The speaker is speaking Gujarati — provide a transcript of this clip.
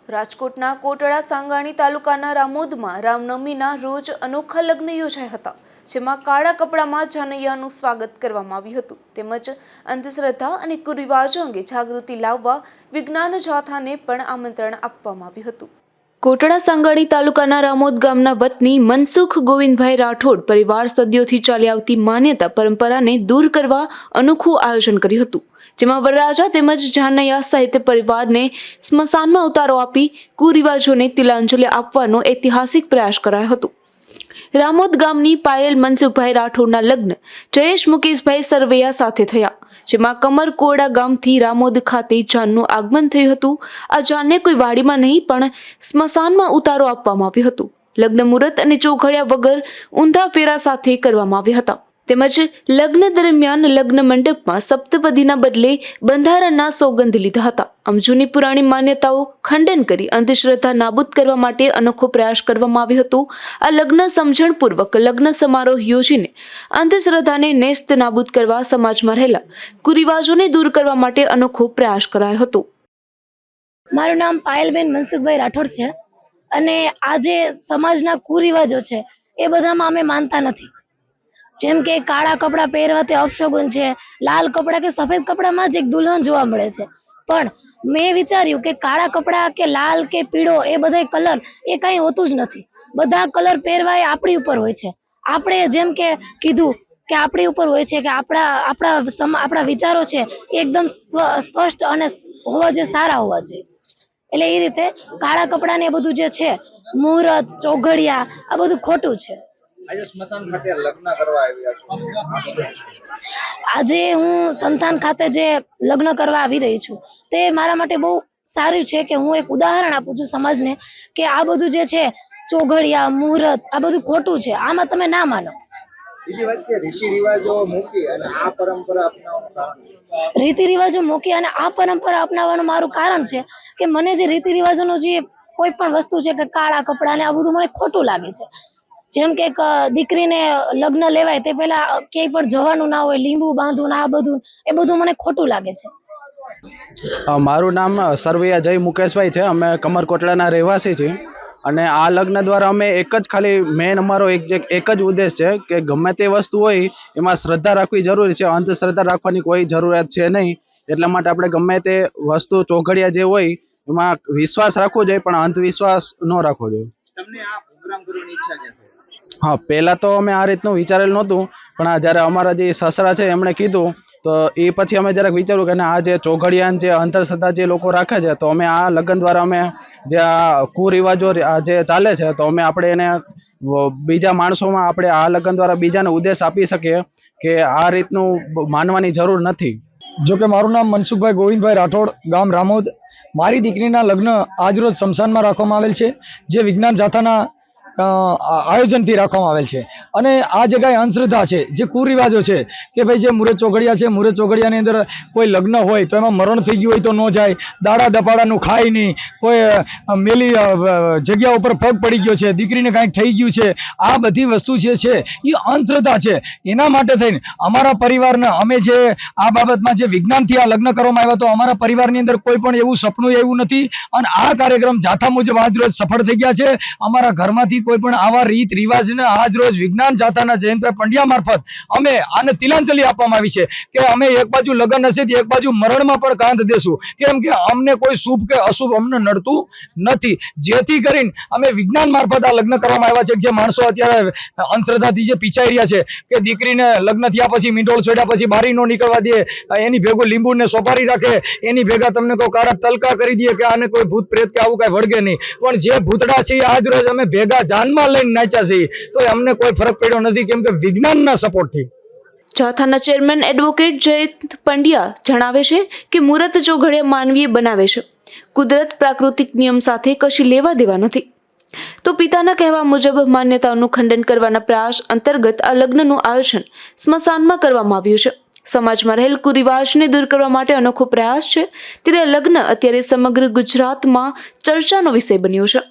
રાજકોટના કોટડા સાંગાણી તાલુકાના રામોદમાં રામનવમીના રોજ અનોખા લગ્ન યોજાયા હતા, જેમાં કાળા કપડામાં જાનૈયાનું સ્વાગત કરવામાં આવ્યું હતું તેમજ અંધશ્રદ્ધા અને કુરિવાજો અંગે જાગૃતિ લાવવા વિજ્ઞાન જાથાને પણ આમંત્રણ આપવામાં આવ્યું હતું। કોટડા સાંગાણી તાલુકાના રામોદ ગામના વતની મનસુખ ગોવિંદભાઈ રાઠોડ પરિવાર સદીઓથી ચાલી આવતી માન્યતા પરંપરાને દૂર કરવા અનોખું આયોજન કર્યું હતું, જેમાં વરરાજા તેમજ જાનૈયા સહિત પરિવારને સ્મશાનમાં ઉતારો આપી કુરિવાજોને તિલાંજલિ આપવાનો ઐતિહાસિક પ્રયાસ કરાયો હતો। રામોદ ગામની પાયલ મનસુખભાઈ રાઠોડના લગ્ન જયેશ મુકેશભાઈ સરવૈયા સાથે થયા, જેમાં કમરકોડા ગામથી રામોદ ખાતે જાનનું આગમન થયું હતું। આ જાનને કોઈ વાડીમાં નહીં પણ સ્મશાનમાં ઉતારો આપવામાં આવ્યો હતો। લગ્ન મુહૂર્ત અને ચોઘડિયા વગર ઊંધા ફેરા સાથે કરવામાં આવ્યા હતા તેમજ લગ્ન દરમિયાન લગ્ન મંડપમાં સપ્તપદીના બદલે બંધારણના સોગંદ લીધા હતા। આમ જૂની પુરાણી માન્યતાઓ ખંડન કરી અંધશ્રદ્ધા નાબૂદ કરવા માટે અનોખો પ્રયાસ કરવામાં આવ્યો હતો। આ લગ્ન સમજણપૂર્વક લગ્ન સમારોહ યોજીને અંધશ્રદ્ધાને નેસ્ત નાબૂદ કરવા સમાજમાં રહેલા કુરિવાજોને દૂર કરવા માટે અનોખો પ્રયાસ કરાયો હતો। મારું નામ પાયલબેન મનસુખભાઈ રાઠોડ છે અને આ જે સમાજના કુરિવાજો છે એ બધામાં અમે માનતા નથી। જેમ કે કાળા કપડાં પહેરવાથી અપશગુન છે, લાલ કપડાં કે સફેદ કપડામાં જ એક દુલ્હન જોવા મળે છે, પણ મેં વિચાર્યું કે કાળા કપડાં કે લાલ કે પીળો એ બધા કલર એ કંઈ હોતું જ નથી। બધા કલર પહેરવા એ આપણી ઉપર હોય છે। આપણે જેમ કે કીધું કે આપણી ઉપર હોય છે કે આપણા વિચારો છે એકદમ સ્પષ્ટ અને હોવા જોઈએ, સારા હોવા જોઈએ। એટલે એ રીતે કાળા કપડાં ને બધું જે છે મુહૂર્ત ચોઘડિયા આ બધું ખોટું છે। આજે સ્મશાન ખાતે લગ્ન કરવા આવ્યા છો। આજે હું સ્મશાન ખાતે જે લગ્ન કરવા આવી રહી છું તે મારા માટે બહુ સારું છે કે હું એક ઉદાહરણ આપું છું સમાજને કે આ બધું જે છે ચોઘડિયા મુહૂર્ત આ બધું ખોટું છે, આમાં તમે ના માનો। બીજી વાત કે રીતિ રિવાજો મૂકી અને આ પરંપરા અપનાવવાનું કારણ રીતિ રિવાજો મૂકી અને આ પરંપરા અપનાવવાનું મારું કારણ છે કે મને જે રીતિ રિવાજોનું જે કોઈ પણ વસ્તુ છે કે કાળા કપડાં ને આ બધું મને ખોટું લાગે છે। જેમ કે દીકરીને લગ્ન લેવાય તે પેલા ક્યાંય પણ જવાનું ના હોય, લીંબુ બાંધવું આ બધું એ બધું મને ખોટું લાગે છે। મારું નામ સરવૈયા જય મુકેશભાઈ છે। અમે કમરકોટડાના રહેવાસી છીએ અને આ લગ્ન દ્વારા અમે એક જ ખાલી મેન અમારો એક જ ઉદ્દેશ છે કે ગમે તે વસ્તુ હોય એમાં શ્રદ્ધા રાખવી જરૂરી છે, અંધશ્રદ્ધા રાખવાની કોઈ જરૂરિયાત છે નહીં। એટલા માટે આપણે ગમે તે વસ્તુ ચોઘડિયા જે હોય એમાં વિશ્વાસ રાખવો જોઈએ પણ અંધવિશ્વાસ ન રાખવો જોઈએ। તમને આ પ્રોગ્રામ કરવાની ઈચ્છા છે? હા, પહેલાં તો અમે આ રીતનું વિચારેલ નહોતું, પણ આ જ્યારે અમારા જે સસરા છે એમણે કીધું તો એ પછી અમે જરાક વિચાર્યું કે આ જે ચોઘડિયાન જે અંધશ્રદ્ધા જે લોકો રાખે છે તો અમે આ લગ્ન દ્વારા અમે જે આ કુરિવાજો જે ચાલે છે તો અમે આપણે એને બીજા માણસોમાં આપણે આ લગ્ન દ્વારા બીજાને ઉદ્દેશ આપી શકીએ કે આ રીતનું માનવાની જરૂર નથી। જો કે મારું નામ મનસુખભાઈ ગોવિંદભાઈ રાઠોડ, ગામ રામોદ। મારી દીકરીના લગ્ન આજરોજ સ્મશાનમાં રાખવામાં આવેલ છે, જે વિજ્ઞાન જાથાના આયોજનથી રાખવામાં આવેલ છે। અને આ જે કાંઈ અંધશ્રદ્ધા છે, જે કુરિવાજો છે કે ભાઈ જે મુહૂર્ત ચોઘડિયા છે, મુહૂર્ત ચોઘડિયાની અંદર કોઈ લગ્ન હોય તો એમાં મરણ થઈ ગયું હોય તો ન જાય, દાડા દપાડાનું ખાય નહીં, કોઈ મેલી જગ્યા ઉપર પગ પડી ગયો છે, દીકરીને કાંઈક થઈ ગયું છે, આ બધી વસ્તુ જે છે એ અંધશ્રદ્ધા છે। એના માટે થઈને અમારા પરિવારના અમે જે આ બાબતમાં જે વિજ્ઞાનથી આ લગ્ન કરવામાં આવ્યા તો અમારા પરિવારની અંદર કોઈ પણ એવું સપનું એવું નથી અને આ કાર્યક્રમ જાથા મુજબ આજરોજ સફળ થઈ ગયા છે। અમારા ઘરમાંથી કોઈ પણ આવા રીત રિવાજને આજ રોજ વિજ્ઞાન જાથાના જયંતભાઈ પંડ્યા મારફત અમે આને તિલાંજલિ આપવામાં આવી છે કે અમે એક બાજુ લગ્ન હશે એક બાજુ મરણમાં પણ કાંધ દેશું, કેમ કે અમને કોઈ શુભ કે અશુભ અમને નડતું નથી। જેથી કરીને અમે વિજ્ઞાન મારફત આ લગ્ન કરવામાં આવ્યા છે। જે માણસો અત્યારે અંધશ્રદ્ધાથી જે પીછાઈ રહ્યા છે કે દીકરીને લગ્ન થયા પછી મીંડોળ છોડ્યા પછી બારી ન નીકળવા દે, એની ભેગું લીંબુ ને સોપારી રાખે, એની ભેગા તમને કોઈ કાળા તલકા કરી દે કે આને કોઈ ભૂત પ્રેત કે આવું કઈ વળગે નહીં, પણ જે ભૂતડા છે આજ રોજ અમે ભેગા જાનમાં લઈને નાચ્યા છીએ તો અમને કોઈ ફરક પડ્યો નથી, કેમ કે વિજ્ઞાનના સપોર્ટથી। જાથાના ચેરમેન એડવોકેટ જયંત પંડ્યા જણાવે છે કે મુહૂર્ત ચોઘડિયા માનવીય બનાવે છે, કુદરત પ્રાકૃતિક નિયમ સાથે કશી લેવા દેવા નથી। તો પિતાના કહેવા મુજબ માન્યતાઓનું ખંડન કરવાના પ્રયાસ અંતર્ગત આ લગ્નનું આયોજન સ્મશાનમાં કરવામાં આવ્યું છે। સમાજમાં રહેલ કુરિવાજને દૂર કરવા માટે અનોખો પ્રયાસ છે, ત્યારે લગ્ન અત્યારે સમગ્ર ગુજરાતમાં ચર્ચાનો વિષય બન્યો છે।